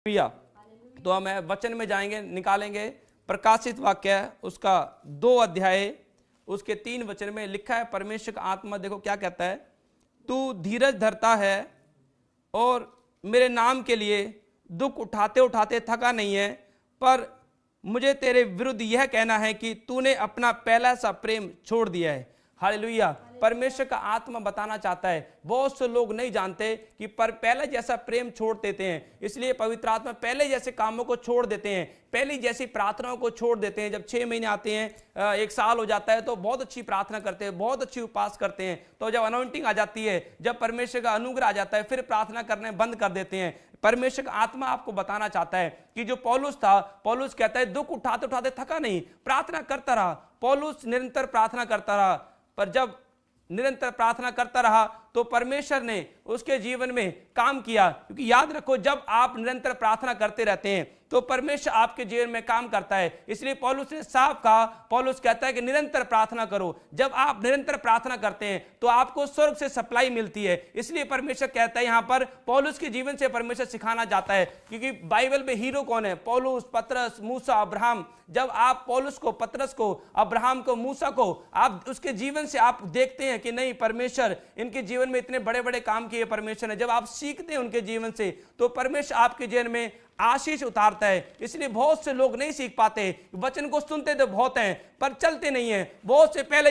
Hallelujah. तो हम वचन में जाएंगे, निकालेंगे प्रकाशित वाक्य उसका 2 अध्याय उसके 3 वचन में लिखा है। परमेश्वर का आत्मा देखो क्या कहता है, तू धीरज धरता है और मेरे नाम के लिए दुख उठाते उठाते थका नहीं है, पर मुझे तेरे विरुद्ध यह कहना है कि तूने अपना पहला सा प्रेम छोड़ दिया है। हालेलुया। परमेश्वर का आत्मा बताना चाहता है, बहुत से लोग नहीं जानते कि पर पहले जैसा प्रेम छोड़ देते हैं, इसलिए पवित्र आत्मा पहले जैसे कामों को छोड़ देते हैं, पहली जैसी प्रार्थनाओं को छोड़ देते हैं। जब 6 महीने आते हैं, 1 साल हो जाता है, तो बहुत अच्छी प्रार्थना करते हैं, बहुत अच्छी उपास करते हैं, तो जब अनॉइंटिंग आ जाती है, जब परमेश्वर का अनुग्रह आ जाता है, फिर प्रार्थना करने बंद कर देते हैं। परमेश्वर का आत्मा आपको बताना चाहता है कि जो पौलुस था, पौलुस कहता है दुख उठाते उठाते थका नहीं, प्रार्थना करता रहा। पौलुस निरंतर प्रार्थना करता रहा, पर जब निरंतर प्रार्थना करता रहा तो परमेश्वर ने उसके जीवन में काम किया। क्योंकि याद रखो, जब आप निरंतर प्रार्थना करते रहते हैं तो परमेश्वर आपके जीवन में काम करता है। इसलिए पौलुस ने साफ कहा, पौलुस कहता है कि निरंतर प्रार्थना करो। जब आप निरंतर प्रार्थना करते हैं तो आपको स्वर्ग से सप्लाई मिलती है। इसलिए परमेश्वर कहता है, यहां पर पौलुस के जीवन से परमेश्वर सिखाना चाहता है। क्योंकि बाइबल में हीरो कौन है? पौलुस, पतरस, मूसा, अब्राहम। जब आप पौलुस को, पतरस को, अब्राहम को, मूसा को आप उसके जीवन से आप देखते हैं कि नहीं, परमेश्वर इनके जीवन में इतने बड़े बड़े काम किए परमेश्वर ने, जब आप सीखते हैं उनके जीवन से तो परमेश्वर आपके जीवन में आशीष उतारता है। इसलिए बहुत से लोग नहीं सीख पाते, वचन को सुनते तो बहुत हैं पर चलते नहीं हैं। बहुत से पहले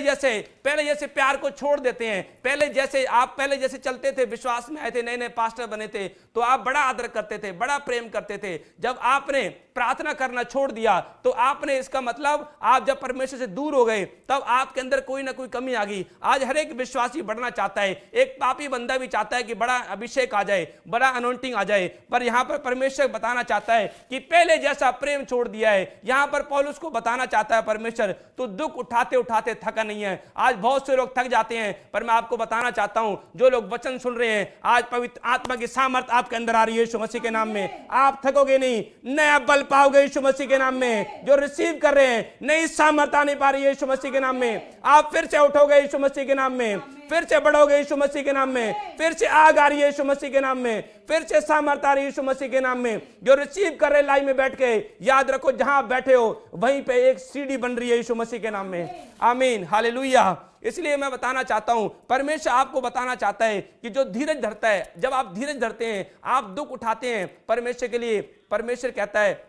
जैसे प्यार को छोड़ देते हैं। पहले जैसे चलते थे, विश्वास में आए थे, नए नए पास्टर बने थे तो आप बड़ा आदर करते थे, बड़ा प्रेम करते थे। जब आपने प्रार्थना करना छोड़ दिया तो आपने, इसका मतलब आप जब परमेश्वर से दूर हो गए तब आपके अंदर कोई ना कोई कमी आ गई। आज हर एक विश्वासी बढ़ना चाहता है, एक पापी बंदा भी चाहता है कि बड़ा अभिषेक आ जाए, बड़ा अनॉइंटिंग आ जाए, पर यहां पर परमेश्वर बताना चाहता है कि पहले जैसा प्रेम छोड़ दिया है। यहां पर पौलुस को बताना चाहता है परमेश्वर, तो दुख उठाते उठाते थका नहीं है। आज बहुत से लोग थक जाते हैं, पर मैं आपको बताना चाहता हूं, जो लोग वचन सुन रहे हैं, आज पवित्र आत्मा की सामर्थ आपके अंदर आ रही है यीशु मसीह के नाम में। आप थकोगे नहीं, नया बल पाओगे यीशु मसीह के नाम में। जो रिसीव कर रहे हैं, नई सामर्थ आने पा रही है यीशु मसीह के नाम में। आप फिर से उठोगे यीशु मसीह के नाम में, फिर से बढ़ोगे यीशु मसीह के नाम में, फिर से आग आ रही है यीशु मसीह के नाम में, फिर से सामर्थ आ रही है यीशु मसीह के नाम में। जो रिसीव कर रहे लाइन में बैठ के, याद रखो जहां आप बैठे हो वहीं पे एक सीढ़ी बन रही है यीशु मसीह के नाम में। आमीन, हालेलुया। इसलिए मैं बताना चाहता हूं, परमेश्वर आपको बताना चाहता है कि जो धीरज धरता है, जब आप धीरज धरते हैं, आप दुख उठाते हैं परमेश्वर के लिए, परमेश्वर कहता है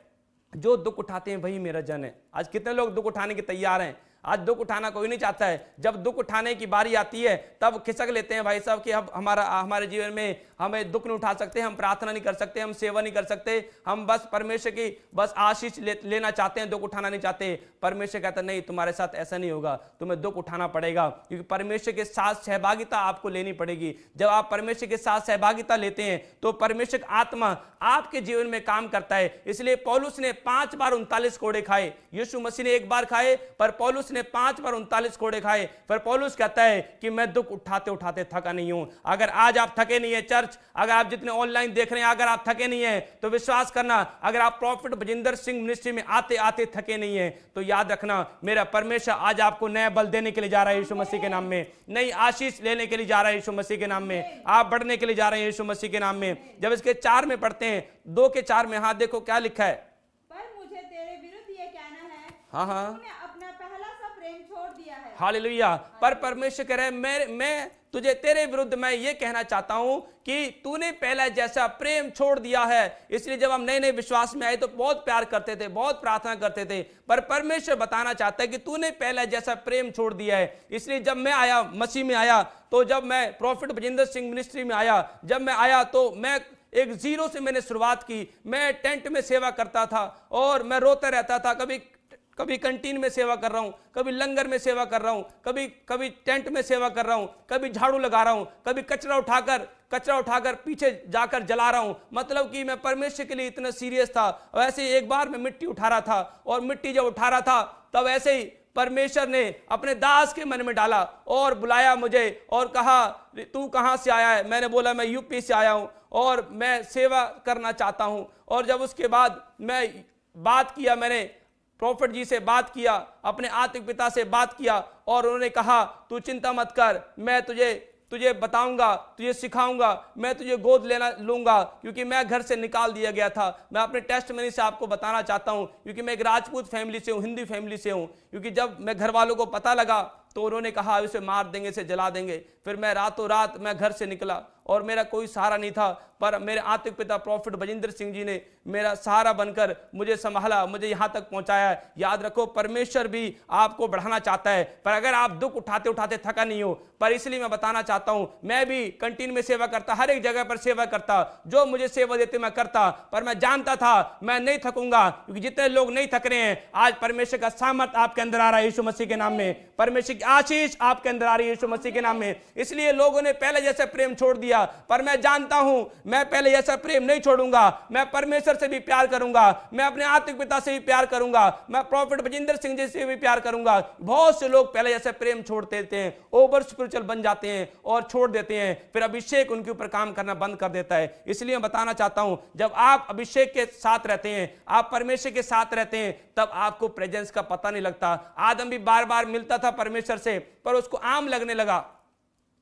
जो दुख उठाते हैं वही मेरा जन है। आज कितने लोग दुख उठाने के तैयार हैं? आज दुख उठाना कोई नहीं चाहता है। जब दुख उठाने की बारी आती है तब खिसक लेते हैं भाई साहब कि अब हमारे जीवन में हमें दुख नहीं उठा सकते, हम प्रार्थना नहीं कर सकते, हम सेवा नहीं कर सकते, हम बस परमेश्वर की बस आशीष लेना चाहते हैं, दुख उठाना नहीं चाहते। परमेश्वर कहता नहीं, तुम्हारे साथ ऐसा नहीं होगा, तुम्हें दुख उठाना पड़ेगा, क्योंकि परमेश्वर के साथ सहभागिता आपको लेनी पड़ेगी। जब आप परमेश्वर के साथ सहभागिता लेते हैं तो परमेश्वर का आत्मा आपके जीवन में काम करता है। इसलिए पौलुस ने 5 बार 39 कोड़े खाए, यीशु मसीह ने 1 बार खाए, पर पौलुस ने 5 बार 39 कोड़े खाए। पर पौलुस कहता है कि मैं दुख उठाते उठाते थका नहीं हूं। अगर आज आप थके नहीं है चर्च, अगर आप जितने ऑनलाइन देख रहे हैं, अगर आप थके नहीं है तो विश्वास करना, अगर आप प्रॉफिट बजिंदर सिंह मिनिस्ट्री में आते आते थके नहीं है तो याद रखना, मेरा परमेश्वर आज आपको नया बल देने के लिए जा रहा है यीशु मसीह के नाम में, नई आशीष लेने के लिए जा रहा है यीशु मसीह के नाम में, आप बढ़ने के लिए जा रहे हैं यीशु मसीह के नाम में। जब इसके 4 में पढ़ते हैं, 2 के 4 में, हाँ देखो क्या लिखा है, पर मुझे तेरे विरुद्ध ये कहना है, हाँ, तूने अपना पहला सा प्रेम छोड़ दिया है। हालेलुया। पर परमेश्वर कह रहे हैं, मैं तुझे, तेरे विरुद्ध मैं ये कहना चाहता हूं कि तूने पहला जैसा प्रेम छोड़ दिया है। इसलिए जब हम नए नए विश्वास में आए तो बहुत प्यार करते थे, बहुत प्रार्थना करते थे, पर परमेश्वर बताना चाहता है कि तूने पहला जैसा प्रेम छोड़ दिया है। इसलिए जब मैं आया, मसीह में आया, तो जब मैं प्रॉफिट बजिंदर सिंह मिनिस्ट्री में आया, जब मैं आया तो मैं एक 0 से मैंने शुरुआत की। मैं टेंट में सेवा करता था और मैं रोता रहता था, कभी कैंटीन में सेवा कर रहा हूं, कभी लंगर में सेवा कर रहा हूं, कभी टेंट में सेवा कर रहा हूं, कभी झाड़ू लगा रहा हूं, कभी कचरा उठाकर पीछे जाकर जला रहा हूं। मतलब कि मैं परमेश्वर के लिए इतना सीरियस था। वैसे ही एक बार मैं मिट्टी उठा रहा था, और मिट्टी जब उठा रहा था तब ऐसे ही परमेश्वर ने अपने दास के मन में डाला और बुलाया मुझे और कहा, तू कहां से आया है? मैंने बोला मैं यूपी से आया हूं और मैं सेवा करना चाहता हूं। और जब उसके बाद मैं बात किया, मैंने प्रॉफिट जी से बात किया, अपने आत्मिक पिता से बात किया, और उन्होंने कहा तू चिंता मत कर, मैं तुझे तुझे बताऊंगा, तुझे सिखाऊंगा, मैं तुझे गोद लेना लूंगा, क्योंकि मैं घर से निकाल दिया गया था। मैं अपने टेस्टमनी से आपको बताना चाहता हूं, क्योंकि मैं एक राजपूत फैमिली से हूं, हिंदी फैमिली से हूं। क्योंकि जब मैं घर वालों को पता लगा तो उन्होंने कहा इसे मार देंगे, इसे जला देंगे। फिर मैं रातों रात मैं घर से निकला और मेरा कोई सहारा नहीं था, पर मेरे आत्मिक पिता प्रॉफिट बजिंदर सिंह जी ने मेरा सहारा बनकर मुझे संभाला, मुझे यहाँ तक पहुँचाया। याद रखो, परमेश्वर भी आपको बढ़ाना चाहता है, पर अगर आप दुख उठाते उठाते थका नहीं हो। पर इसलिए मैं बताना चाहता हूँ, मैं भी कंटिन्यू में सेवा करता, हर एक जगह पर सेवा करता, जो मुझे सेवा देते मैं करता, पर मैं जानता था मैं नहीं थकूंगा, क्योंकि जितने लोग नहीं थक रहे हैं, आज परमेश्वर का सामर्थ आपके अंदर आ रहा है यीशु मसीह के नाम में। परमेश्वर की आशीष आपके अंदर आ रही है यीशु मसीह के नाम में। इसलिए लोगों ने पहले जैसे प्रेम छोड़ दिया, पर मैं जानता हूं मैं पहले जैसा प्रेम नहीं छोड़ूंगा। मैं परमेश्वर से भी प्यार करूंगा, मैं अपने आत्मिक पिता से भी प्यार करूंगा, मैं प्रॉफिट बजिंदर सिंह जी से भी प्यार करूंगा। बहुत से लोग पहले जैसे प्रेम छोड़ देते हैं, ओवर स्पिरिचुअल बन जाते हैं और छोड़ देते हैं, फिर अभिषेक उनके ऊपर काम करना बंद कर देता है। इसलिए मैं बताना चाहता हूं, जब आप अभिषेक के साथ रहते हैं, आप परमेश्वर के साथ रहते हैं, तब आपको प्रेजेंस का पता नहीं लगता। आदम भी बार बार मिलता था परमेश्वर से, पर उसको आम लगने लगा।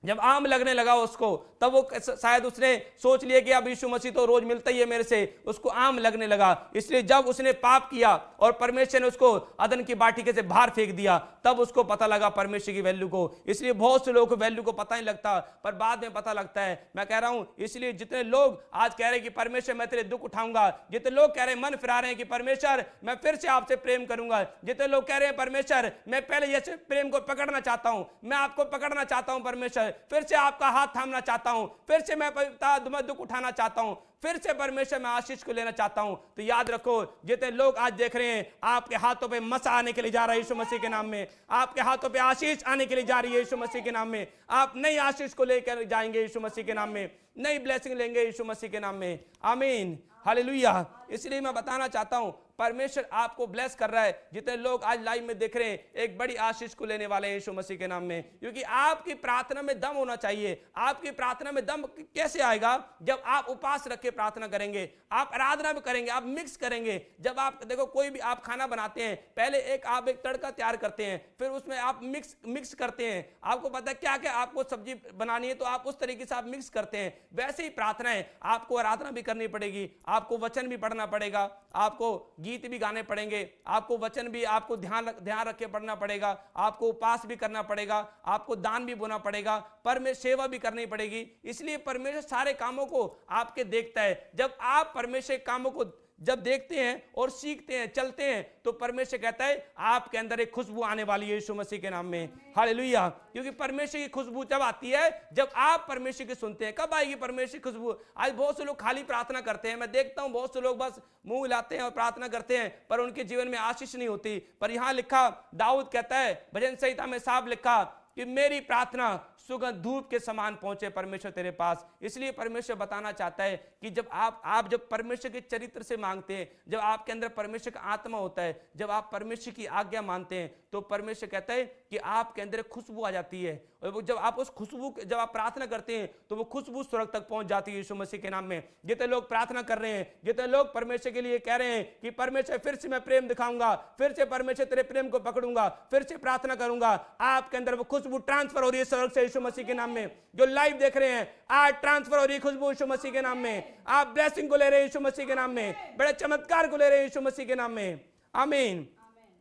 जब आम लगने लगा उसको, तब वो शायद उसने सोच लिया कि अब यीशु मसीह तो रोज मिलता ही है मेरे से, उसको आम लगने लगा। इसलिए जब उसने पाप किया और परमेश्वर ने उसको अदन की बाटिके से बाहर फेंक दिया, तब उसको पता लगा परमेश्वर की वैल्यू को। इसलिए बहुत से लोगों को वैल्यू को पता नहीं लगता, पर बाद में पता लगता है। मैं कह रहा हूं, इसलिए जितने लोग आज कह रहे हैं कि परमेश्वर मैं तेरे दुख उठाऊंगा, जितने लोग कह रहे हैं, मन फिरा रहे हैं कि परमेश्वर मैं फिर से आपसे प्रेम करूंगा, जितने लोग कह रहे हैं परमेश्वर मैं पहले जैसे प्रेम को पकड़ना चाहता हूं, मैं आपको पकड़ना चाहता हूं परमेश्वर, फिर से आपका हाथ थामना चाहता हूं, फिर से मैं दुख उठाना चाहता हूं, फिर से परमेश्वर में आशीष को लेना चाहता हूं, तो याद रखो, जितने लोग आज देख रहे हैं आपके हाथों पे मसा आने के लिए जा रहा है यीशु मसीह के नाम में, आपके हाथों पे आशीष आने के लिए जा रही है यीशु मसीह के नाम में। आप नई आशीष को लेकर जाएंगे यीशु मसीह के नाम में, नई ब्लेसिंग लेंगे यीशु मसीह के नाम में। आमीन, हालेलुया। इसलिए मैं बताना चाहता हूं, परमेश्वर आपको ब्लेस कर रहा है। जितने लोग आज लाइव में देख रहे हैं, एक बड़ी आशीष को लेने वाले हैं यीशु मसीह के नाम में, क्योंकि आपकी प्रार्थना में दम होना चाहिए। आपकी प्रार्थना में दम कैसे आएगा? जब आप उपवास रख के प्रार्थना करेंगे, आप आराधना भी करेंगे, आप मिक्स करेंगे। जब आप देखो, कोई भी आप खाना बनाते हैं, पहले आप एक तड़का तैयार करते हैं, फिर उसमें आप मिक्स करते हैं। आपको पता है क्या क्या आपको सब्जी बनानी है, तो आप उस तरीके से आप मिक्स करते हैं। वैसे ही प्रार्थना है, आपको आराधना भी करनी पड़ेगी, आपको वचन भी पढ़ना पड़ेगा, आपको गीत भी गाने पड़ेंगे, आपको वचन भी आपको ध्यान रख के पढ़ना पड़ेगा, आपको उपवास भी करना पड़ेगा, आपको दान भी बोना पड़ेगा, परमेश्वर सेवा भी करनी पड़ेगी। इसलिए परमेश्वर सारे कामों को आपके देखता है। जब आप परमेश्वर के कामों को जब देखते हैं और सीखते हैं, चलते हैं, तो परमेश्वर कहता है आपके अंदर एक खुशबू आने वाली है यीशु मसीह के नाम में। हालेलुया। क्योंकि परमेश्वर की खुशबू जब आती है, जब आप परमेश्वर की सुनते हैं। कब आएगी परमेश्वर की खुशबू? आज बहुत से लोग खाली प्रार्थना करते हैं, मैं देखता हूं बहुत से लोग बस मुंह हिलाते हैं और प्रार्थना करते हैं, पर उनके जीवन में आशीष नहीं होती। पर यहां लिखा, दाऊद कहता है, भजन संहिता में साफ लिखा कि मेरी प्रार्थना सुगंध धूप के समान पहुंचे परमेश्वर तेरे पास। इसलिए परमेश्वर बताना चाहता है कि जब आप जब परमेश्वर के चरित्र से मांगते हैं, जब आपके अंदर परमेश्वर का आत्मा होता है, जब आप परमेश्वर की आज्ञा मानते हैं, तो परमेश्वर कहता है कि आपके अंदर खुशबू आ जाती है। और जब आप उस खुशबू, जब आप प्रार्थना करते हैं, तो वो खुशबू स्वर्ग तक पहुंच जाती है यीशु मसीह के नाम में। जितने लोग प्रार्थना कर रहे हैं, जितने लोग परमेश्वर के लिए कह रहे हैं कि परमेश्वर फिर से मैं प्रेम दिखाऊंगा, फिर से परमेश्वर तेरे प्रेम को पकड़ूंगा, फिर से प्रार्थना करूंगा, आपके अंदर वो खुशबू ट्रांसफर हो रही है स्वर्ग से यीशु मसीह के नाम में। जो लाइव देख रहे हैं, आज ट्रांसफर हो रही है खुशबू यीशु मसीह के नाम में। आप ब्लेसिंग को ले रहे हैं यीशु मसीह के नाम में, बड़े चमत्कार को ले रहे हैं यीशु मसीह के नाम में। आमीन,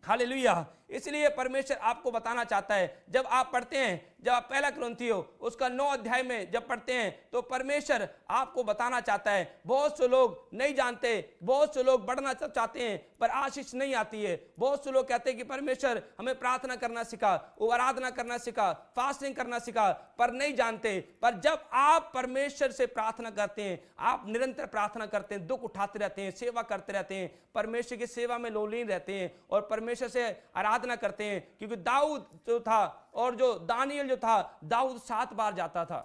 हालेलुया। इसलिए परमेश्वर आपको बताना चाहता है, जब आप पढ़ते हैं, जब आप पहला कुरिन्थियों उसका 9 अध्याय में जब पढ़ते हैं, तो परमेश्वर आपको बताना चाहता है। बहुत से लोग नहीं जानते, बहुत से लोग बढ़ना चाहते हैं, पर आशीष नहीं आती है। बहुत से लोग कहते हैं कि परमेश्वर हमें प्रार्थना करना सिखा, आराधना करना सिखा, फास्टिंग करना सिखा, पर नहीं जानते। पर जब आप परमेश्वर से प्रार्थना करते हैं, आप निरंतर प्रार्थना करते हैं, दुख उठाते रहते हैं, सेवा करते रहते हैं, परमेश्वर की सेवा में लोलीन रहते हैं और परमेश्वर से आराधना करते हैं। क्योंकि दाऊद जो था और जो दानियल जो था, दाऊद 7 बार जाता था,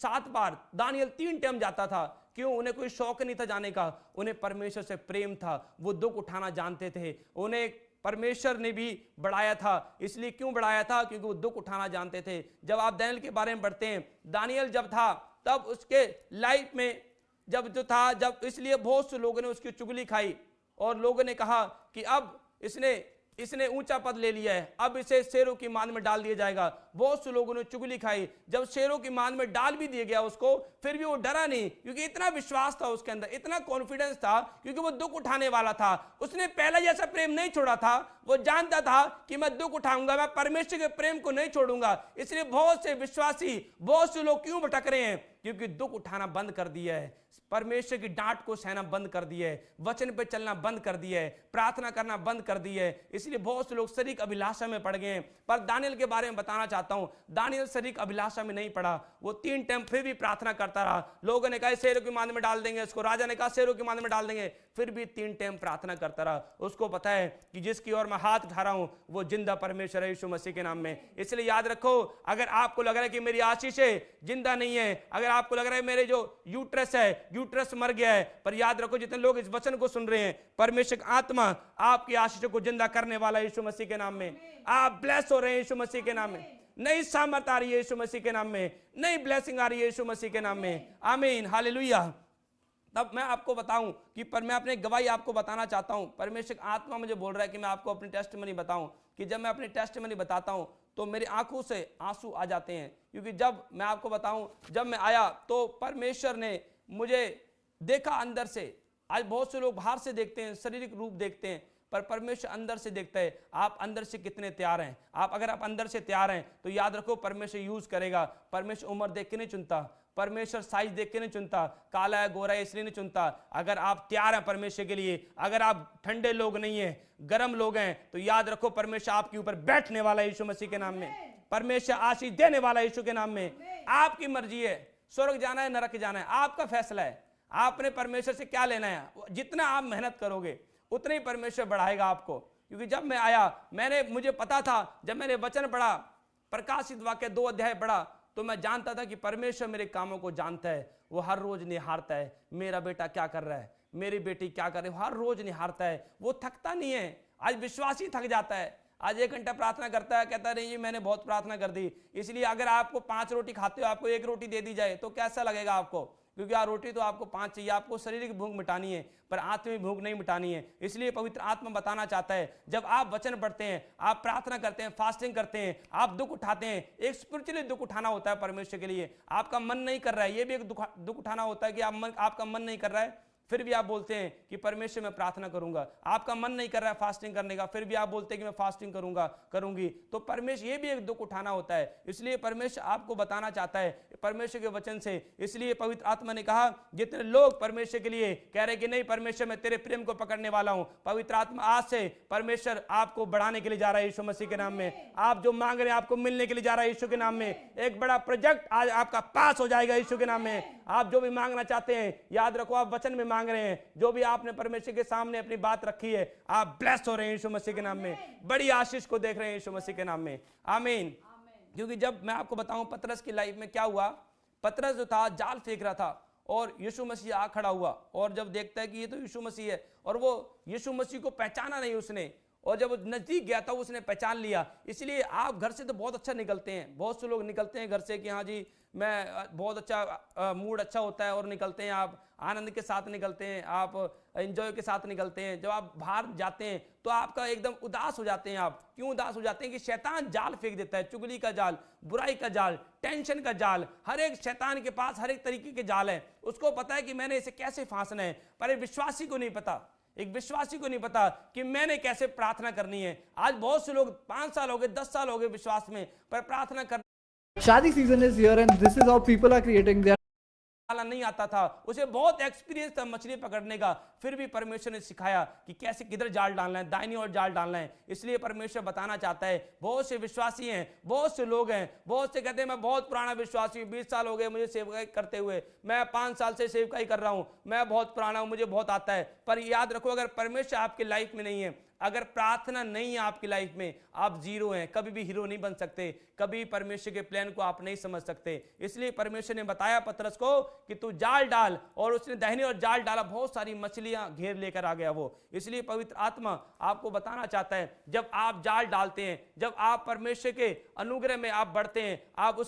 7 बार। दानियल 3 टाइम जाता था। क्यों? उन्हें कोई शौक नहीं था जाने का, उन्हें परमेश्वर से प्रेम था, वो दुख उठाना जानते थे, उन्हें परमेश्वर ने भी बढ़ाया था। इसलिए क्यों बढ़ाया था? क्योंकि वो दुख उठाना जानते थे। जब आप दानियल के बारे में पढ़ते हैं, दानियल जब था तब उसके लाइफ में जब जो था, जब इसलिए बहुत से लोगों ने उसकी चुगली खाई और लोगों ने कहा कि अब इसने इसने ऊंचा पद ले लिया है, अब इसे शेरों की मान में डाल दिया जाएगा। बहुत से लोगों ने चुगली खाई, जब शेरों की मान में डाल भी दिया गया उसको, फिर भी वो डरा नहीं, क्योंकि इतना विश्वास था उसके अंदर, इतना कॉन्फिडेंस था, क्योंकि वो दुख उठाने वाला था। उसने पहले जैसा प्रेम नहीं छोड़ा था, वो जानता था कि मैं दुख उठाऊंगा, मैं परमेश्वर के प्रेम को नहीं छोड़ूंगा। इसलिए बहुत से विश्वासी, बहुत से लोग क्यों भटक रहे हैं? क्योंकि दुख उठाना बंद कर दिया है, परमेश्वर की डांट को सहना बंद कर दिया है, वचन पे चलना बंद कर दिया है, प्रार्थना करना बंद कर दिया है। इसलिए बहुत से लोग शरीर अभिलाषा में पड़ गए हैं। पर दानियल के बारे में बताना चाहता हूं, दानियल शरीर अभिलाषा में नहीं पड़ा, वो 3 टाइम फिर भी प्रार्थना करता रहा। लोगों ने कहा शेरों की मान में डाल देंगे इसको, राजा ने कहा शेरों की मान में डाल देंगे, फिर भी 3 टाइम प्रार्थना करता रहा। उसको पता है कि जिसकी ओर मैं हाथ उठा रहा हूं वो जिंदा परमेश्वर है, यीशु मसीह के नाम में। इसलिए याद रखो, अगर आपको लग रहा है कि मेरी आशीषें जिंदा नहीं है, अगर आपको लग रहा है मेरे जो यूट्रस है, यूट्रस मर गया है, पर याद रखो जितने लोग इस वचन को सुन रहे हैं, परमेश्वर की आत्मा आपकी आशीषों को जिंदा करने वाला है यीशु मसीह के नाम में। आप ब्लेस हो रहे हैं यीशु मसीह के नाम में, नई सामर्थ आ रही है यीशु मसीह के नाम में, नई ब्लेसिंग आ रही है यीशु मसीह के नाम में। आमीन, हालेलुया। तब मैं आपको बताऊं कि मैं अपने गवाही आपको बताना चाहता हूं, परमेश्वर की आत्मा मुझे बोल रहा है कि मैं आपको अपनी टेस्टमनी बताऊं, कि जब मैं अपनी टेस्टमनी बताता हूं तो मेरी आंखों से आंसू आ जाते हैं। क्योंकि जब मैं आपको बताऊं, जब मैं आया तो परमेश्वर ने मुझे देखा अंदर से। आज बहुत से लोग बाहर से देखते हैं, शारीरिक रूप देखते हैं, पर परमेश्वर अंदर से देखता है। आप अंदर से कितने तैयार हैं? अगर आप अंदर से तैयार हैं तो याद रखो परमेश्वर यूज करेगा। परमेश्वर उम्र देख के नहीं चुनता, परमेश्वर साइज देख के नहीं चुनता, काला है गोरा है इसलिए नहीं चुनता। अगर आप तैयार हैं परमेश्वर के लिए, अगर आप ठंडे लोग नहीं हैं, गर्म लोग हैं, तो याद रखो परमेश्वर आपके ऊपर बैठने वाला है यीशु मसीह के नाम में। परमेश्वर आशीष देने वाला है यीशु के नाम में। आपकी मर्जी है, स्वर्ग जाना है नरक जाना है, आपका फैसला है। आपने परमेश्वर से क्या लेना है? जितना आप मेहनत करोगे उतना ही परमेश्वर बढ़ाएगा आपको। क्योंकि जब मैं आया, मुझे पता था, जब मैंने वचन पढ़ा, प्रकाशित वाक्य 2 अध्याय पढ़ा, तो मैं जानता था कि परमेश्वर मेरे कामों को जानता है। वो हर रोज निहारता है, मेरा बेटा क्या कर रहा है, मेरी बेटी क्या कर रही है, हर रोज निहारता है। वो थकता नहीं है। आज विश्वासी थक जाता है, आज 1 घंटा प्रार्थना करता है, कहता नहीं जी मैंने बहुत प्रार्थना कर दी। इसलिए अगर आपको 5 रोटी खाते हो, आपको 1 रोटी दे दी जाए तो कैसा लगेगा आपको? क्योंकि रोटी तो आपको 5 चाहिए, आपको शारीरिक भूख मिटानी है, पर आत्मिक भूख नहीं मिटानी है। इसलिए पवित्र आत्मा बताना चाहता है, जब आप वचन पढ़ते हैं, आप प्रार्थना करते हैं, फास्टिंग करते हैं, आप दुख उठाते हैं, एक स्पिरिचुअली दुख उठाना होता है परमेश्वर के लिए। आपका मन नहीं कर रहा है, ये भी एक दुख उठाना होता है कि आपका मन नहीं कर रहा है, फिर भी आप बोलते हैं कि परमेश्वर मैं प्रार्थना करूंगा। आपका मन नहीं कर रहा है फास्टिंग करने का, फिर भी आप बोलते हैं कि मैं फास्टिंग करूंगी। तो परमेश्वर, ये भी एक दुख उठाना होता है। इसलिए परमेश्वर आपको बताना चाहता है परमेश्वर के वचन से। इसलिए पवित्र आत्मा ने कहा, जितने लोग परमेश्वर के लिए कह रहे कि नहीं परमेश्वर मैं तेरे प्रेम को पकड़ने वाला हूं, पवित्र आत्मा आज से परमेश्वर आपको बढ़ाने के लिए जा रहा है यीशु मसीह के नाम में। आप जो मांग रहे हैं आपको मिलने के लिए जा रहा है यीशु के नाम में। एक बड़ा प्रोजेक्ट आज आपका पास हो जाएगा यीशु के नाम में। आप जो भी मांगना चाहते हैं, याद रखो आप वचन में मांग रहे हैं, जो भी आपने परमेश्वर के सामने अपनी बात रखी है, आप ब्लेस हो रहे हैं यीशु मसीह के नाम में, बड़ी आशीष को देख रहे हैं यीशु मसीह के नाम में। आमीन। क्योंकि जब मैं आपको बताऊं पतरस की लाइफ में क्या हुआ, पतरस जो था जाल फेंक रहा था और यीशु मसीह आ खड़ा हुआ, और जब देखता है कि ये तो यीशु मसीह है, और वो यीशु मसीह को पहचाना नहीं उसने, और जब वो नजदीक गया था उसने पहचान लिया। इसलिए आप घर से तो बहुत अच्छा निकलते हैं, बहुत से लोग निकलते हैं घर से कि हाँ जी मैं बहुत अच्छा, मूड अच्छा होता है और निकलते हैं, आप आनंद के साथ निकलते हैं, आप एंजॉय के साथ निकलते हैं। जब आप बाहर जाते हैं तो आपका एकदम उदास हो जाते हैं। आप क्यों उदास हो जाते हैं? कि शैतान जाल फेंक देता है, चुगली का जाल, बुराई का जाल, टेंशन का जाल। हर एक शैतान के पास हर एक तरीके के जाल है, उसको पता है कि मैंने इसे कैसे फांसना है। पर एक विश्वासी को नहीं पता, एक विश्वासी को नहीं पता कि मैंने कैसे प्रार्थना करनी है। आज बहुत से लोग 5 साल हो गए, 10 साल हो गए विश्वास में, पर प्रार्थना कर Shadi season is here and this is how people are creating their नहीं आता था, उसे बहुत एक्सपीरियंस था मछली पकड़ने का, फिर भी परमेश्वर ने सिखाया कि कैसे किधर जाल डालना है, दाहिनी ओर जाल डालना है। इसलिए परमेश्वर बताना चाहता है, बहुत से विश्वासी हैं, बहुत से लोग हैं, बहुत से कहते हैं मैं बहुत पुराना विश्वासी हूं, 20 साल हो गए मुझे सेवकाई करते हुए, मैं 5 साल से सेवकाई कर रहा हूं, मैं बहुत पुराना हूं, मुझे बहुत आता है। पर याद रखो, अगर परमेश्वर आपकी लाइफ में नहीं है, अगर प्रार्थना नहीं है आपकी लाइफ में, आप जीरो हैं, कभी भी हीरो नहीं बन सकते, कभी परमेश्वर के प्लान को आप नहीं समझ सकते। इसलिए परमेश्वर ने बताया पतरस को कि तू जाल डाल, और उसने दाहिनी ओर जाल डाला, बहुत सारी मछलियां घेर लेकर आ गया वो। इसलिए पवित्र आत्मा आपको बताना चाहता है, जब आप जाल डालते हैं, जब आप परमेश्वर के अनुग्रह में आप बढ़ते हैं, आप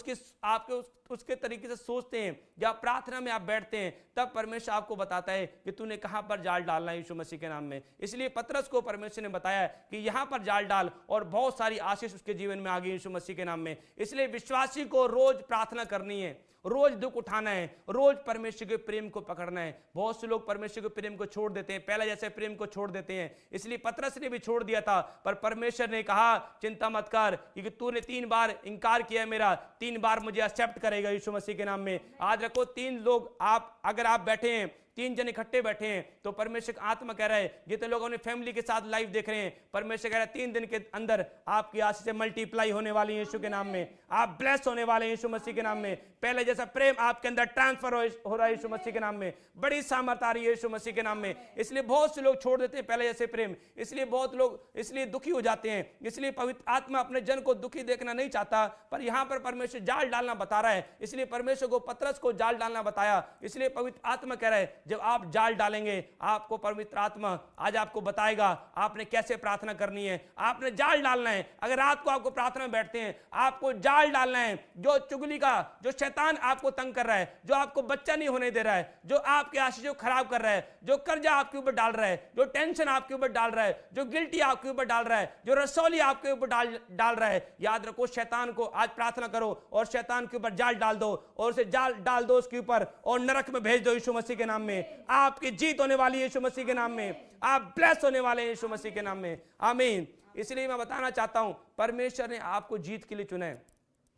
आपके उस उसके तरीके से सोचते हैं, जब प्रार्थना में आप बैठते हैं, तब परमेश्वर आपको बताता है कि तूने कहां पर जाल डालना है यीशु मसीह के नाम में। इसलिए पतरस को परमेश्वर ने बताया कि यहां पर जाल डाल, और बहुत सारी आशीष उसके जीवन में आ गई यीशु मसीह के नाम में। इसलिए विश्वासी को रोज प्रार्थना करनी है, रोज दुख उठाना है, रोज परमेश्वर के प्रेम को पकड़ना है। बहुत से लोग परमेश्वर के प्रेम को छोड़ देते हैं, पहले जैसे प्रेम को छोड़ देते हैं। इसलिए पतरस ने भी छोड़ दिया था, पर परमेश्वर ने कहा चिंता मत कर, क्योंकि तूने 3 बार इंकार किया मेरा, 3 बार मुझे एक्सेप्ट करेगा यीशु मसीह के नाम में। आज रखो 3 लोग, आप अगर आप बैठे हैं, 3 जन इकट्ठे बैठे हैं, तो परमेश्वर का आत्मा कह रहा है, जितने लोग अपने फैमिली के साथ लाइव देख रहे हैं, परमेश्वर कह रहा है 3 दिन के अंदर आपकी आशीष मल्टीप्लाई होने वाली है यीशु के नाम में। आप ब्लेस होने वाले हैं यीशु मसीह के नाम में। पहले जैसा प्रेम आपके अंदर ट्रांसफर हो रहा है यीशु मसीह के नाम में। बड़ी सामर्थ आ रही है यीशु मसीह के नाम में। इसलिए बहुत से लोग छोड़ देते हैं पहले जैसे प्रेम, इसलिए बहुत लोग इसलिए दुखी हो जाते हैं। इसलिए पवित्र आत्मा अपने जन को दुखी देखना नहीं चाहता, पर यहां पर परमेश्वर जाल डालना बता रहा है। इसलिए परमेश्वर को पतरस को जाल डालना बताया। इसलिए पवित्र आत्मा कह रहा है, जब आप जाल डालेंगे, आपको पवित्र आत्मा आज आपको बताएगा आपने कैसे प्रार्थना करनी है। आपने जाल डालना है। अगर रात को आपको प्रार्थना में बैठते हैं, आपको जाल डालना है। जो चुगली का, जो शैतान आपको तंग कर रहा है, जो आपको बच्चा नहीं होने दे रहा है, जो आपके आशीषों को खराब कर रहा है, जो कर्जा आपके ऊपर डाल रहा है, जो टेंशन आपके ऊपर डाल रहा है, जो गिल्टी आपके ऊपर डाल रहा है, जो रसौली आपके ऊपर डाल रहा है, याद रखो शैतान को आज प्रार्थना करो और शैतान के ऊपर जाल डाल दो, और उसे जाल डाल दो उसके ऊपर और नरक में भेज दो यीशु मसीह के नाम में। आपकी जीत होने वाली है यीशु मसीह के नाम में। आप ब्लेस होने वाले हैं यीशु मसीह के नाम में। आमीन। इसलिए मैं बताना चाहता हूं, परमेश्वर ने आपको जीत के लिए चुना है।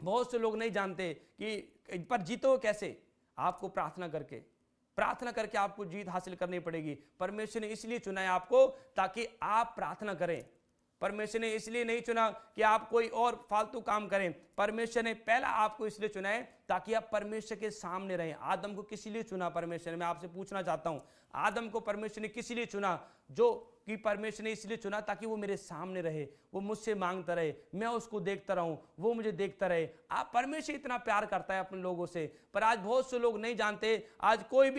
बहुत से लोग नहीं जानते कि पर जीतो कैसे। आपको प्रार्थना करके आपको जीत हासिल करनी पड़ेगी। परमेश्वर ने इसलिए चुना है आपको ताकि आप प्रार्थना करें। परमेश्वर ने इसलिए नहीं चुना कि आप कोई और फालतू काम करें। परमेश्वर ने पहला आपको इसलिए चुना है ताकि आप परमेश्वर के सामने रहें। आदम को किस लिए चुना परमेश्वर ने? मैं आपसे पूछना चाहता हूं, आदम को परमेश्वर ने किस लिए चुना? जो कि परमेश्वर ने इसलिए चुना ताकि वो मेरे सामने रहे, वो मुझसे मांगता रहे, मैं उसको देखता रहूं, वो मुझे देखता रहे। आप परमेश्वर इतना प्यार करता है अपने लोगों से, पर आज बहुत से लोग नहीं जानते। आज कोई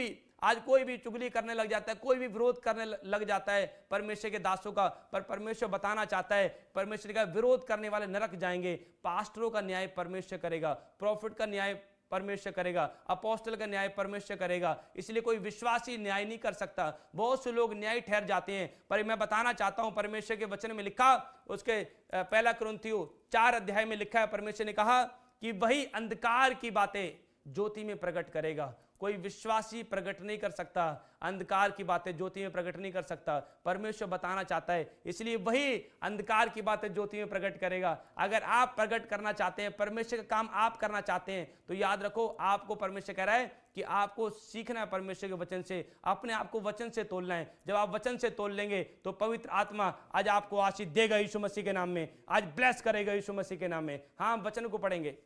भी चुगली करने लग जाता है, कोई भी विरोध करने लग जाता है परमेश्वर के दासों का। पर परमेश्वर बताना चाहता है, परमेश्वर का विरोध करने वाले नरक जाएंगे। पास्टरों का न्याय परमेश्वर करेगा, प्रॉफिट का न्याय परमेश्वर करेगा, अपोस्टल का न्याय परमेश्वर करेगा। इसलिए कोई विश्वासी न्याय नहीं कर सकता। बहुत से लोग न्याय ठहर जाते हैं, पर मैं बताना चाहता हूं परमेश्वर के वचन में लिखा, उसके 1 कुरिन्थियों 4 अध्याय में लिखा है, परमेश्वर ने कहा कि वही अंधकार की बातें ज्योति में प्रकट करेगा। कोई विश्वासी प्रकट नहीं कर सकता, अंधकार की बातें ज्योति में प्रकट नहीं कर सकता। परमेश्वर बताना चाहता है, इसलिए वही अंधकार की बातें ज्योति में प्रकट करेगा। अगर आप प्रकट करना चाहते हैं, परमेश्वर का काम आप करना चाहते हैं, तो याद रखो आपको परमेश्वर कह रहा है कि आपको सीखना है परमेश्वर के वचन से, अपने आप को वचन से तोलना है। जब आप वचन से तोल लेंगे तो पवित्र आत्मा आज आपको आशीष देगा यीशु मसीह के नाम में, आज ब्लेस करेगा यीशु मसीह के नाम में। हाँ, वचन को पढ़ेंगे।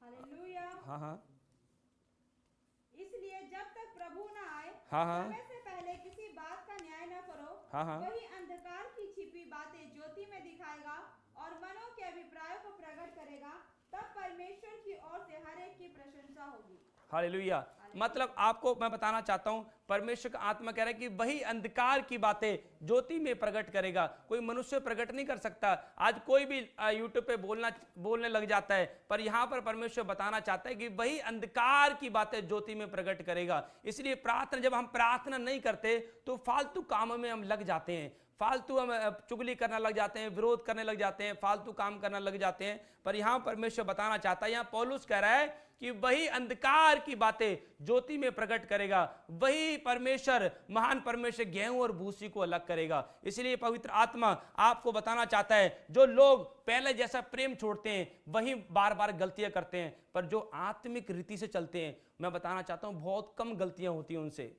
हालेलुया। हाँ, इसलिए जब तक प्रभु न आए, हाँ, समय से पहले किसी बात का न्याय न करो। हाँ। वही अंधकार की छिपी बातें ज्योति में दिखाएगा और मनों के अभिप्रायों को प्रकट करेगा। तब परमेश्वर की ओर से हर एक की प्रशंसा होगी। हालेलुया। मतलब आपको मैं बताना चाहता हूं, परमेश्वर का आत्मा कह रहा है कि वही अंधकार की बातें ज्योति में प्रकट करेगा। कोई मनुष्य प्रकट नहीं कर सकता। आज कोई भी यूट्यूब पे बोलने लग जाता है, पर यहां पर परमेश्वर बताना चाहता है कि वही अंधकार की बातें ज्योति में प्रकट करेगा। इसलिए प्रार्थना, जब हम प्रार्थना नहीं करते तो फालतू कामों में हम लग जाते हैं, फालतू हम चुगली करने लग जाते हैं, विरोध करने लग जाते हैं, फालतू काम करने लग जाते हैं। पर यहां परमेश्वर बताना चाहता है, यहां पौलुस कह रहा है कि वही अंधकार की बातें ज्योति में प्रकट करेगा। वही परमेश्वर, महान परमेश्वर गेहूं और भूसी को अलग करेगा। इसलिए पवित्र आत्मा आपको बताना चाहता है, जो लोग पहले जैसा प्रेम छोड़ते हैं वही बार बार गलतियां करते हैं, पर जो आत्मिक रीति से चलते हैं, मैं बताना चाहता हूं बहुत कम गलतियां होती हैं उनसे।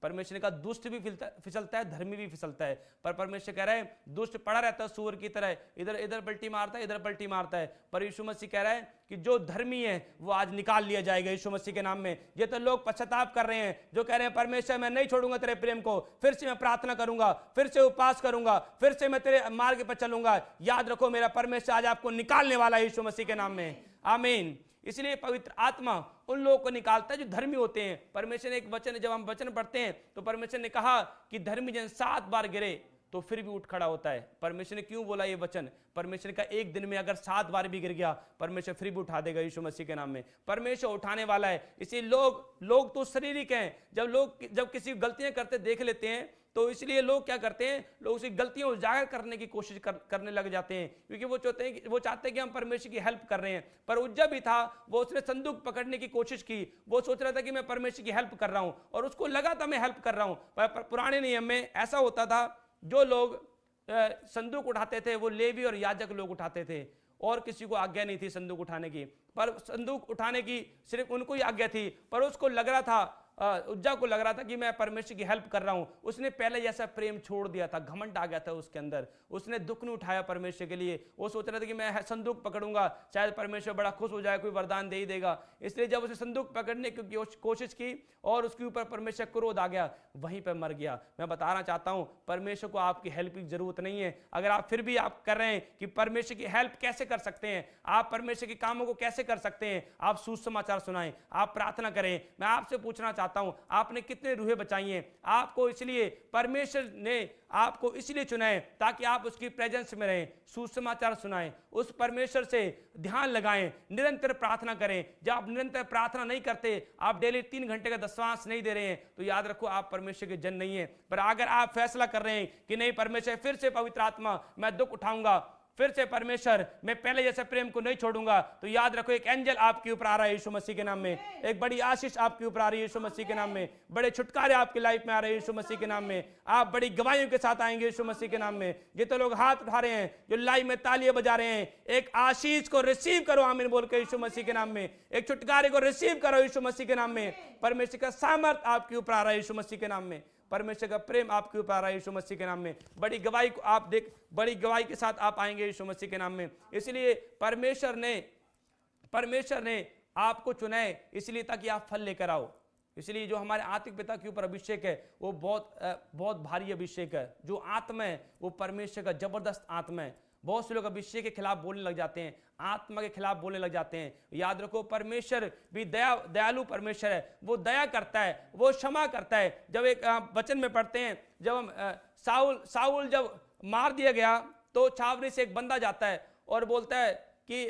परमेश्वर ने कहा दुष्ट भी फिसलता है, धर्मी भी फिसलता है, पर परमेश्वर कह रहा है दुष्ट पड़ा रहता है सूअर की तरह, इधर पलटी मारता है, इधर पलटी मारता है। पर यीशु मसीह कह रहा है कि जो धर्मी है वो आज निकाल लिया जाएगा यीशु मसीह के नाम में। ये तो लोग पश्चाताप कर रहे हैं, जो कह रहे हैं परमेश्वर मैं नहीं छोड़ूंगा तेरे प्रेम को, फिर से मैं प्रार्थना करूंगा, फिर से उपवास करूंगा, फिर से मैं तेरे मार्ग पर चलूंगा। याद रखो मेरा परमेश्वर आज आपको निकालने वाला है यीशु मसीह के नाम में। आमीन। इसलिए पवित्र आत्मा उन लोगों को निकालता है जो धर्मी होते हैं। परमेश्वर ने एक वचन, जब हम वचन पढ़ते हैं तो परमेश्वर ने कहा कि धर्मी जन 7 बार गिरे तो फिर भी उठ खड़ा होता है। परमेश्वर ने क्यों बोला ये वचन? परमेश्वर का एक दिन में अगर 7 बार भी गिर गया, परमेश्वर फिर भी उठा देगा यीशु मसीह के नाम में। परमेश्वर उठाने वाला है। इसलिए लोग तो शारीरिक हैं। जब किसी गलतियां करते देख लेते हैं तो इसलिए लोग क्या करते हैं, लोग उसकी गलतियां उजागर करने की कोशिश करने लग जाते हैं, क्योंकि वो चाहते हैं कि हम परमेश्वर की हेल्प कर रहे हैं। पर उज्जा भी था, वो उसने संदूक पकड़ने की कोशिश की, वो सोच रहा था कि मैं परमेश्वर की हेल्प कर रहा हूं, और उसको लगा था मैं हेल्प कर रहा हूं। पर पुराने नियम में ऐसा होता था, जो लोग संदूक उठाते थे वो लेवी और याजक लोग उठाते थे, और किसी को आज्ञा नहीं थी संदूक उठाने की। पर संदूक उठाने की सिर्फ उनको ही आज्ञा थी। पर उसको लग रहा था, उज्जा को लग रहा था कि मैं परमेश्वर की हेल्प कर रहा हूं। उसने पहले जैसा प्रेम छोड़ दिया था, घमंड आ गया था उसके अंदर। उसने दुख नहीं उठाया परमेश्वर के लिए। वो सोच रहा था कि मैं संदूक पकड़ूंगा, शायद परमेश्वर बड़ा खुश हो जाए, कोई वरदान दे ही देगा। इसलिए जब उसने संदूक पकड़ने की कोशिश की और उसके ऊपर परमेश्वर क्रोध आ गया, वहीं पर मर गया। मैं बताना चाहता हूं, परमेश्वर को आपकी हेल्प की जरूरत नहीं है। अगर आप फिर भी आप कर रहे हैं कि परमेश्वर की हेल्प कैसे कर सकते हैं, आप परमेश्वर के कामों को कैसे कर सकते हैं, आप सुसमाचार सुनाएं, आप प्रार्थना करें। मैं आपसे पूछना चाहता हूं, आपने कितने रूहें बचाई हैं? आपको इसलिए परमेश्वर ने आपको इसलिए चुना है ताकि आप उसकी प्रेजेंस में रहें, सुसमाचार सुनाएं, उस परमेश्वर से ध्यान लगाएं, निरंतर प्रार्थना करें। जब आप निरंतर प्रार्थना नहीं करते, आप डेली 3 घंटे का दशवांश नहीं दे रहे हैं, तो याद रखो आप परमेश्वर के जन नहीं है। पर अगर आप फैसला कर रहे हैं कि नहीं, परमेश्वर फिर से पवित्र आत्मा मैं दुख उठाऊंगा, फिर से परमेश्वर मैं पहले जैसे प्रेम को नहीं छोड़ूंगा, तो याद रखो एक एंजल आपके ऊपर आ रहा है यीशु मसीह के नाम में। एक बड़ी आशीष आपके ऊपर आ रही है यीशु मसीह के नाम में। बड़े छुटकारे आपकी लाइफ में आ रहे हैं यीशु मसीह के नाम में। आप बड़ी गवाहियों के साथ आएंगे यीशु मसीह के नाम में। जितने लोग हाथ उठा रहे हैं, जो लाइव में तालियां बजा रहे हैं, एक आशीष को रिसीव करो आमीन बोल के यीशु मसीह के नाम में। एक छुटकारे को रिसीव करो यीशु मसीह के नाम में। परमेश्वर का सामर्थ आपके ऊपर आ रहा है यीशु मसीह के नाम में। परमेश्वर का प्रेम आपके ऊपर आ रहा है यीशु मसीह के नाम में। बड़ी गवाही को आप बड़ी गवाही के साथ आप आएंगे यीशु मसीह के नाम में। इसलिए परमेश्वर ने आपको चुना है, इसलिए ताकि आप फल लेकर आओ। इसलिए जो हमारे आत्मिक पिता के ऊपर अभिषेक है, वो बहुत भारी अभिषेक है। जो आत्मा है वो परमेश्वर का जबरदस्त आत्मा है। बहुत से लोग अभिषेक के खिलाफ बोलने लग जाते हैं, आत्मा के खिलाफ बोलने लग जाते हैं। याद रखो, परमेश्वर भी दयालु परमेश्वर है। वो दया करता है, वो क्षमा करता है। जब एक वचन में पढ़ते हैं, जब हम साउल जब मार दिया गया, तो छावनी से एक बंदा जाता है और बोलता है कि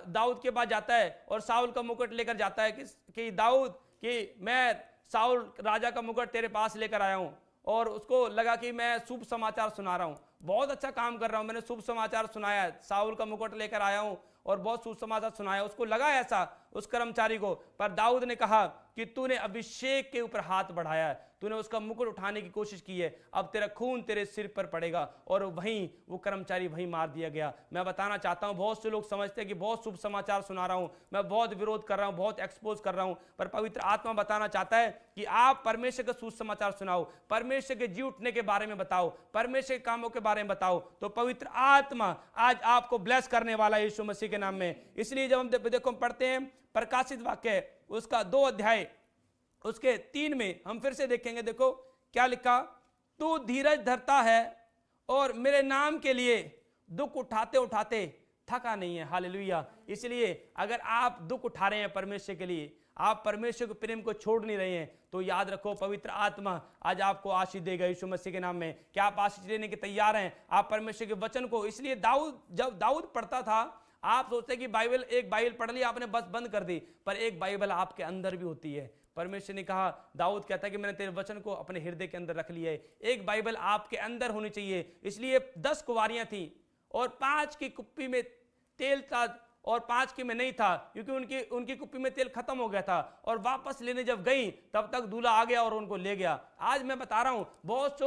दाऊद के पास जाता है और साउल का मुकुट लेकर जाता है कि दाऊद, कि मैं साउल राजा का मुकुट तेरे पास लेकर आया हूं। और उसको लगा कि मैं शुभ समाचार सुना रहा हूं, बहुत अच्छा काम कर रहा हूं, मैंने शुभ समाचार सुनाया, साउल का मुकुट लेकर आया हूं और बहुत शुभ समाचार सुनाया। उसको लगा ऐसा उस कर्मचारी को। पर दाऊद ने कहा कि तूने अभिषेक के ऊपर हाथ बढ़ाया है, तूने उसका मुकुट उठाने की कोशिश की है, अब तेरा खून तेरे सिर पर पड़ेगा। और वहीं वो कर्मचारी वहीं मार दिया गया। मैं बताना चाहता हूं, बहुत से लोग समझते हैं कि बहुत शुभ समाचार सुना रहा हूं, मैं बहुत विरोध कर रहा हूं, बहुत एक्सपोज कर रहा हूं। पर पवित्र आत्मा बताना चाहता है कि आप परमेश्वर का सुसमाचार सुनाओ, परमेश्वर के जी उठने के बारे में बताओ, परमेश्वर के कामों के बारे में बताओ, तो पवित्र आत्मा आज आपको ब्लेस करने वाला है यीशु मसीह के नाम में। इसलिए जब हम देखो पढ़ते हैं प्रकाशित वाक्य उसका 2 अध्याय उसके 3 में हम फिर से देखेंगे। देखो क्या लिखा, तू धीरज धरता है और मेरे नाम के लिए दुख उठाते उठाते थका नहीं है। हालेलुया। इसलिए अगर आप दुख उठा रहे हैं परमेश्वर के लिए, आप परमेश्वर के प्रेम को छोड़ नहीं रहे हैं, तो याद रखो पवित्र आत्मा आज आपको आशीष देगा यीशु मसीह के नाम में। क्या आप आशीष लेने के तैयार हैं? आप परमेश्वर के वचन को, इसलिए जब दाऊद पढ़ता था, आप सोचते हैं कि एक बाइबल पढ़ ली आपने बस बंद कर दी, पर एक बाइबल आपके अंदर भी होती है। परमेश्वर ने कहा, दाऊद कहता है कि मैंने तेरे वचन को अपने हृदय के अंदर रख लिया है। एक बाइबल आपके अंदर होनी चाहिए। इसलिए 10 कुंवारियां थी और 5 की कुप्पी में तेल था और 5 की में नहीं था, क्योंकि उनकी कुप्पी में तेल खत्म हो गया था। और वापस लेने जब गई तब तक दूल्हा आ गया और उनको ले गया। आज मैं बता रहा हूं, बहुत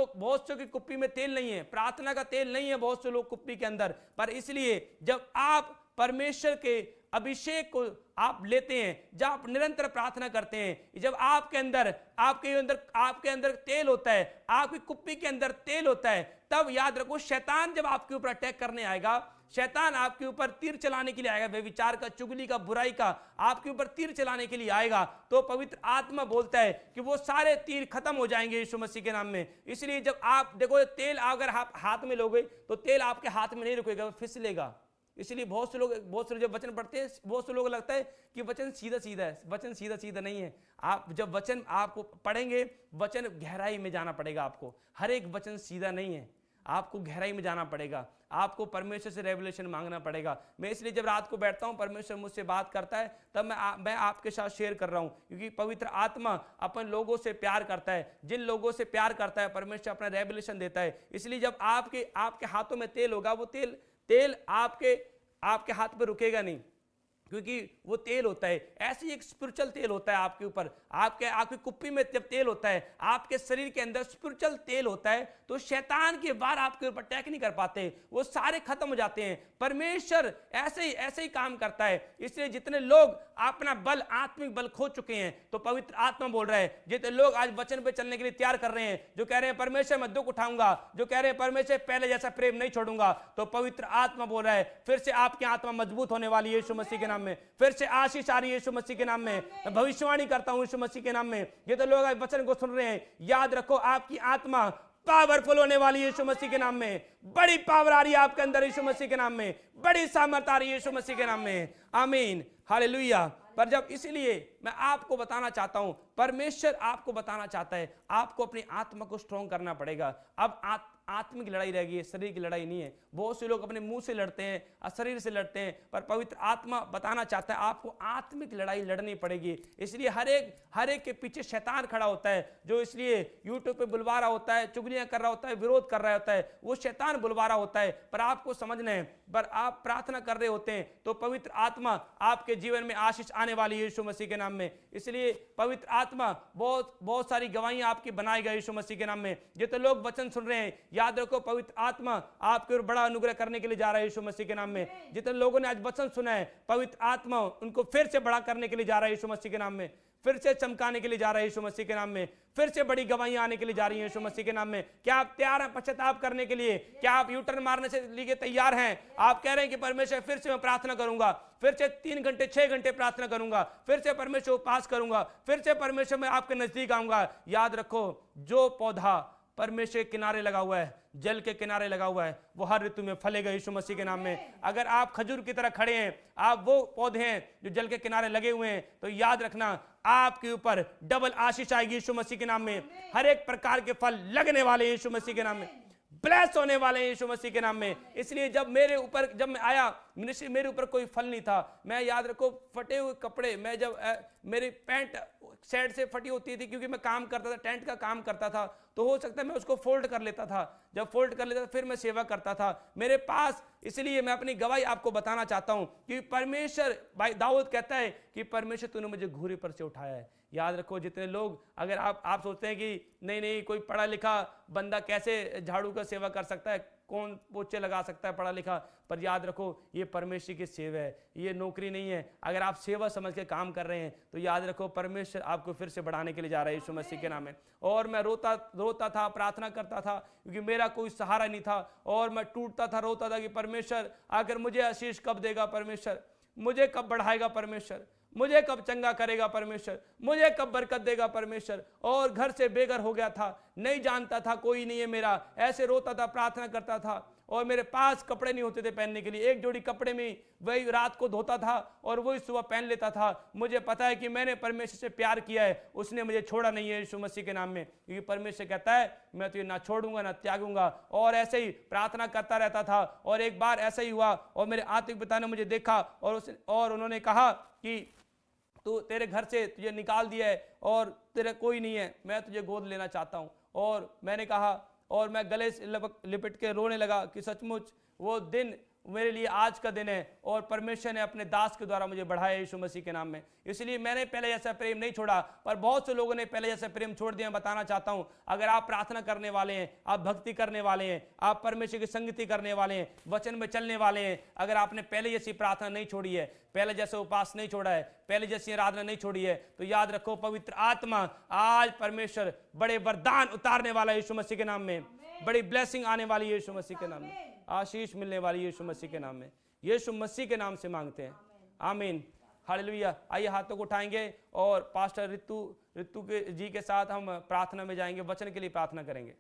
सौ की कुप्पी में तेल नहीं है, प्रार्थना का तेल नहीं है बहुत से लोग कुप्पी के अंदर। पर इसलिए जब आप परमेश्वर के अभिषेक को आप लेते हैं, जब आप निरंतर प्रार्थना करते हैं, जब आपके अंदर तेल होता है, आपकी कुप्पी के अंदर तेल होता है, तब याद रखो शैतान जब आपके ऊपर अटैक करने आएगा, शैतान आपके ऊपर तीर चलाने के लिए आएगा, व्यभिचार का, चुगली का, बुराई का आपके ऊपर तीर चलाने के लिए आएगा, तो पवित्र आत्मा बोलता है कि वो सारे तीर खत्म हो जाएंगे यीशु मसीह के नाम में। इसलिए जब आप देखो तेल अगर आप हाथ में लोगे तो तेल आपके हाथ में नहीं रुकेगा, फिसलेगा। इसलिए बहुत से लोग जब वचन पढ़ते हैं, बहुत से लोग लगता है कि वचन सीधा सीधा है। वचन सीधा सीधा नहीं है। आप जब वचन आपको पढ़ेंगे, वचन गहराई में जाना पड़ेगा आपको। हर एक वचन सीधा नहीं है। आपको गहराई में जाना पड़ेगा, आपको परमेश्वर से रेवलेशन मांगना पड़ेगा। मैं इसलिए जब रात को बैठता हूं, परमेश्वर मुझसे बात करता है, तब मैं आपके साथ शेयर कर रहा हूं, क्योंकि पवित्र आत्मा अपन लोगों से प्यार करता है। जिन लोगों से प्यार करता है परमेश्वर अपना रेवलेशन देता है। इसलिए जब आपके हाथों में तेल होगा, वो तेल आपके हाथ पे रुकेगा नहीं, क्योंकि वो तेल होता है, ऐसे ही एक स्पिरिचुअल तेल होता है आपके ऊपर। आपकी कुप्पी में जब तेल होता है, आपके शरीर के अंदर स्पिरिचुअल तेल होता है, तो शैतान के वार आपके ऊपर अटैक नहीं कर पाते, वो सारे खत्म हो जाते हैं। परमेश्वर ऐसे ही काम करता है। इसलिए जितने लोग अपना बल, आत्मिक बल खो चुके हैं, तो पवित्र आत्मा बोल रहा है, जितने लोग आज वचन पे चलने के लिए तैयार कर रहे हैं, जो कह रहे हैं परमेश्वर मैं दुख उठाऊंगा, जो कह रहे हैं परमेश्वर पहले जैसा प्रेम नहीं छोड़ूंगा, तो पवित्र आत्मा बोल रहा है फिर से आपकी आत्मा मजबूत होने वाली है यीशु मसीह के नाम में। फिर से आशीष आ रही है यीशु मसीह के नाम में। मैं भविष्यवाणी करता हूं यीशु मसीह के नाम में। ये तो लोग आज वचन को सुन रहे हैं, याद रखो आपकी आत्मा पावरफुल होने वाली है यीशु मसीह के नाम में। बड़ी पावर आ रही है आपके अंदर यीशु मसीह के नाम में, बड़ी सामर्थ आ रही है यीशु मसीह के नाम में। आमीन, हालेलुया। पर जब इसलिए मैं आपको बताना चाहता हूं, परमेश्वर आपको बताना चाहता है, आपको अपनी आत्मा को स्ट्रॉन्ग करना पड़ेगा। अब आत्मिक लड़ाई रहेगी, है, शरीर की लड़ाई नहीं है। बहुत से लोग अपने मुंह से लड़ते हैं और शरीर से लड़ते हैं, पर पवित्र आत्मा बताना चाहता है आपको आत्मिक लड़ाई लड़नी पड़ेगी। इसलिए हर एक के पीछे शैतान खड़ा होता है, जो इसलिए यूट्यूब पे बुलवा रहा होता है, चुगलियां कर रहा होता है, विरोध कर रहा होता है, वो शैतान बुलवा रहा होता है। पर आपको समझना है, पर आप प्रार्थना कर रहे होते हैं तो पवित्र आत्मा आपके जीवन में आशीष आने वाली है यीशु मसीह के नाम में। इसलिए पवित्र आत्मा बहुत सारी गवाहियां आपकी बनाएगा यीशु मसीह के नाम में। जितने लोग वचन सुन रहे हैं, याद रखो पवित्र आत्मा आपके ऊपर बड़ा अनुग्रह करने के लिए जा रहा है यीशु मसीह के नाम में। जितने लोगों ने आज वचन सुना है, पवित्र आत्मा उनको फिर से बड़ा करने के लिए जा रहा है यीशु मसीह के नाम में, फिर से चमकाने के लिए जा रहा है यीशु मसीह के नाम में, फिर से बड़ी गवाहियां आने के लिए जा रही हैं यीशु मसीह के नाम में। क्या आप तैयार हैं पश्चाताप करने के लिए? क्या आप यूटर्न मारने से लिए तैयार हैं? आप कह रहे हैं कि परमेश्वर फिर से मैं प्रार्थना करूंगा, फिर से 3 घंटे 6 घंटे प्रार्थना करूंगा, फिर से परमेश्वर उपवास करूंगा, फिर से परमेश्वर मैं आपके नजदीक आऊंगा। याद रखो, जो पौधा परमेश्वर के किनारे लगा हुआ है, जल के किनारे लगा हुआ है, वो हर ऋतु में फलेगा यीशु मसीह के नाम में। अगर आप खजूर की तरह खड़े हैं, आप वो पौधे हैं जो जल के किनारे लगे हुए हैं, तो याद रखना आपके ऊपर डबल आशीष आएगी यीशु मसीह के नाम में। हर एक प्रकार के फल लगने वाले यीशु मसीह के नाम में, ब्लेस होने वाले हैं यीशु मसीह के नाम में। इसलिए जब मैं आया मिनिस्ट्री, मेरे ऊपर कोई फल नहीं था। मैं याद रखो फटे हुए कपड़े, मैं जब मेरी पैंट साइड से फटी होती थी, क्योंकि मैं काम करता था, टेंट का काम करता था, तो हो सकता है मैं उसको फोल्ड कर लेता था। जब फोल्ड कर लेता था फिर मैं सेवा करता था मेरे पास। इसलिए मैं अपनी गवाही आपको बताना चाहता हूं कि परमेश्वर, भाई दाऊद कहता है कि परमेश्वर तूने मुझे घूरे पर से उठाया है। याद रखो, जितने लोग, अगर आप सोचते हैं कि नहीं कोई पढ़ा लिखा बंदा कैसे झाड़ू का सेवा कर सकता है, कौन पोछे लगा सकता है पढ़ा लिखा, पर याद रखो ये परमेश्वर की सेवा है, ये नौकरी नहीं है। अगर आप सेवा समझ के काम कर रहे हैं तो याद रखो परमेश्वर आपको फिर से बढ़ाने के लिए जा रहा है यीशु मसीह के नाम में। और मैं रोता था, प्रार्थना करता था, क्योंकि मेरा कोई सहारा नहीं था, और मैं टूटता था, रोता था कि परमेश्वर आकर मुझे आशीष कब देगा, परमेश्वर मुझे कब बढ़ाएगा, परमेश्वर मुझे कब चंगा करेगा, परमेश्वर मुझे कब बरकत देगा, परमेश्वर। और घर से बेघर हो गया था, नहीं जानता था कोई नहीं है मेरा, ऐसे रोता था, प्रार्थना करता था, और मेरे पास कपड़े नहीं होते थे पहनने के लिए। एक जोड़ी कपड़े में वही रात को धोता था और वही सुबह पहन लेता था। मुझे पता है कि मैंने परमेश्वर से प्यार किया है, उसने मुझे छोड़ा नहीं है यीशु मसीह के नाम में, क्योंकि परमेश्वर कहता है मैं तुझे ना छोड़ूंगा ना त्यागूंगा। और ऐसे ही प्रार्थना करता रहता था। और एक बार ऐसा ही हुआ, और मेरे आत्मिक पिता ने मुझे देखा और उन्होंने कहा कि तू, तेरे घर से तुझे निकाल दिया है और तेरा कोई नहीं है, मैं तुझे गोद लेना चाहता हूँ। और मैंने कहा, और मैं गले से लिपट के रोने लगा कि सचमुच वो दिन मेरे लिए आज का दिन है, और परमेश्वर ने अपने दास के द्वारा मुझे बढ़ाया यीशु मसीह के नाम में। इसलिए मैंने पहले जैसा प्रेम नहीं छोड़ा, पर बहुत से लोगों ने पहले जैसा प्रेम छोड़ दिया। बताना चाहता हूं, अगर आप प्रार्थना करने वाले हैं, आप भक्ति करने वाले हैं, आप परमेश्वर की संगति करने वाले हैं, वचन में चलने वाले हैं, अगर आपने पहले जैसी प्रार्थना नहीं छोड़ी है, पहले जैसे उपास नहीं छोड़ा है, पहले जैसी आराधना नहीं छोड़ी है, तो याद रखो पवित्र आत्मा आज परमेश्वर बड़े वरदान उतारने वाला है यीशु मसीह के नाम में। बड़ी ब्लेसिंग आने वाली है यीशु मसीह के नाम में, आशीष मिलने वाली यीशु मसीह के नाम में। यीशु मसीह के नाम से मांगते हैं, आमीन, हालेलुया। आइए हाथों को उठाएंगे और पास्टर ऋतु जी के साथ हम प्रार्थना में जाएंगे, वचन के लिए प्रार्थना करेंगे।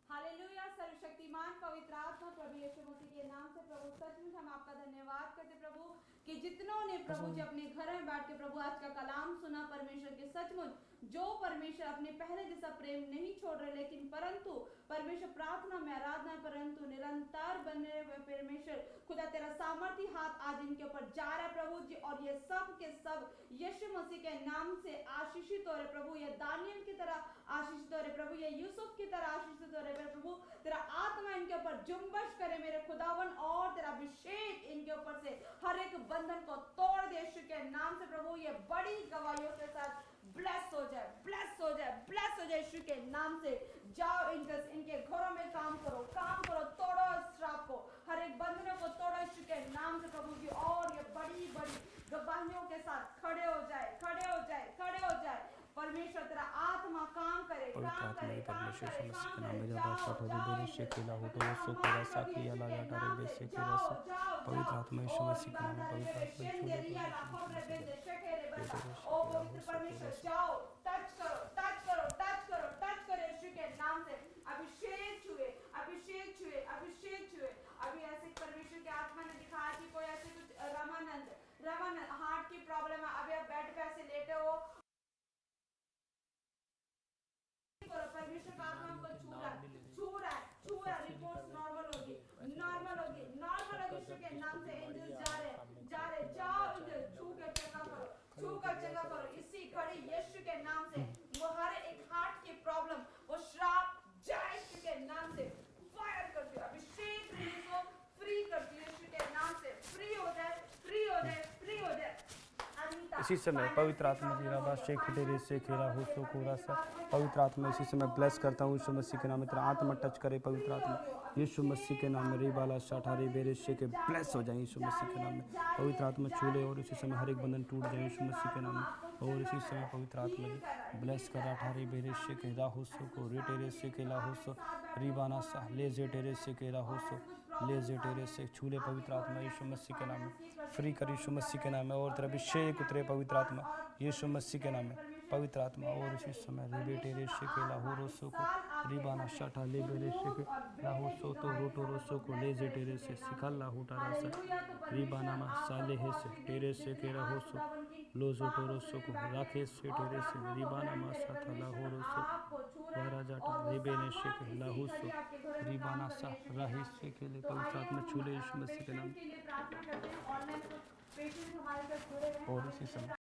हालेलुया। सर्वशक्तिमान पवित्र आत्मा प्रभु यीशु मसीह के नाम से प्रभु सचमुच हम आपका धन्यवाद करते प्रभु कि जितनों ने प्रभु जी अपने घर में बैठ के प्रभु आज का कलाम सुना परमेश्वर के, सचमुच जो परमेश्वर अपने पहले जैसा प्रेम नहीं छोड़ रहे, लेकिन परंतु परमेश्वर प्रार्थना में, आराधना में परंतु निरंतर बने हुए परमेश्वर खुदा तेरा सामर्थी हाथ आज इनके ऊपर जा रहा है प्रभु जी, और ये सब के सब यीशु मसीह के नाम से आशीषित हो रहे प्रभु। ये दानियल की तरह आशीषित हो रहे प्रभु, ये यूसुफ की तरह आशीषित हो रहे प्रभु। तेरा आत्मा इनके ऊपर जुम्बश करे मेरे खुदावन, और तेरा अभिषेक इनके ऊपर से हर एक बंधन को तोड़ दे यीशु के नाम से प्रभु। ये बड़ी गवाहियों के साथ ब्लेस हो जाए, ब्लेस हो जाए, ब्लेस हो जाए यीशु के नाम से। जाओ इनके घरों में काम करो, काम करो, तोड़ो इस श्राप को, हर एक बंधनों को तोड़ो यीशु के नाम से प्रभु जी। और ये बड़ी बड़ी गवाहियों के साथ खड़े हो जाए, खड़े हो जाए, खड़े हो जाए। परमेश्वर तेरा आत्मा काम करे, काम करे, काम करे, काम करे। जाओ पवित्र आत्मा यीशु मसीह के नाम में, पवित्र ओ पवित्र परमेश्वर जाओ, टच करो, टच करो, टच करो, टच करो यीशु के नाम से। अभिषेक छुए, अभिषेक छुए, अभिषेक छुए। अभी ऐसे परमेश्वर के आत्मा ने दिखाया कि कोई ऐसे कुछ रामानंद हार्ट की प्रॉब्लम है, अभी आप बेड पे ऐसे लेटे हो, परमेश्वर का आत्मा को छू रहा है, छू रहा है, छू रहा है। रिपोर्ट्स नॉर्मल होगी, नॉर्मल होगी, नॉर्मल होगी यीशु के नाम से। एंजल्स जा रहे, जा रहे, जाओ एंजल, छू कर चेकअप करो, छू कर चेकअप करो इसी घड़ी यीशु के नाम से। वो हर एक हार्ट की प्रॉब्लम, वो श्राप जाए यीशु के नाम से। फायर करती हो, अभिषेक रिलीज हो, फ्री करती हो यीशु के नाम से। फ्री हो जाए, फ्री हो जाए, फ्री हो जाए। इसी समय पवित्र आत्मा की राबा शेख तेरे से खेरा हो सो कोरा सा, पवित्र आत्मा इसी समय ब्लेस करता हूँ यीशु मसीह के नाम में। तेरा आत्मा टच करे पवित्र आत्मा यीशु मसीह के नाम में। रे बाला शाठारे बेरे शेख ब्लेस हो जाए यीशु मसीह के नाम में। पवित्र आत्मा छूले और इसी समय हर एक बंधन टूट जाए यीशु मसीह के नाम में। और इसी समय पवित्र आत्मा जी ब्लेस कर ठारे बेरे शेख राहो सो को रे टेरे से के लाहो सो रिबाना सा ले जे टेरे से के राहो सो ले जे टेरे से छूले पवित्र आत्मा यीशु मसीह के नाम में। फ्री कर यीशु मसीह के नाम में। और तेरा अभिषेक उतरे पवित्र आत्मा यीशु मसीह के नाम में। पवित्र आत्मा और इसी समय रिबे टेरे शेके लाहो रोसो को रिबाना शाठा ले बेरे शेके लाहो सो तो रोटो रोसो को ले जे टेरे से सिखल लाहो टारा सा रिबाना मा साले हे से टेरे से के लाहो सो लो जोटो रोसो को राखे से टेरे से रिबाना मा साथा लाहो रोसो वारा जाटा रिबे ने शेके लाहो सो रिबाना सा राही से के ले पवित्र आत्मा छूले यीशु मसीह के नाम। और इसी समय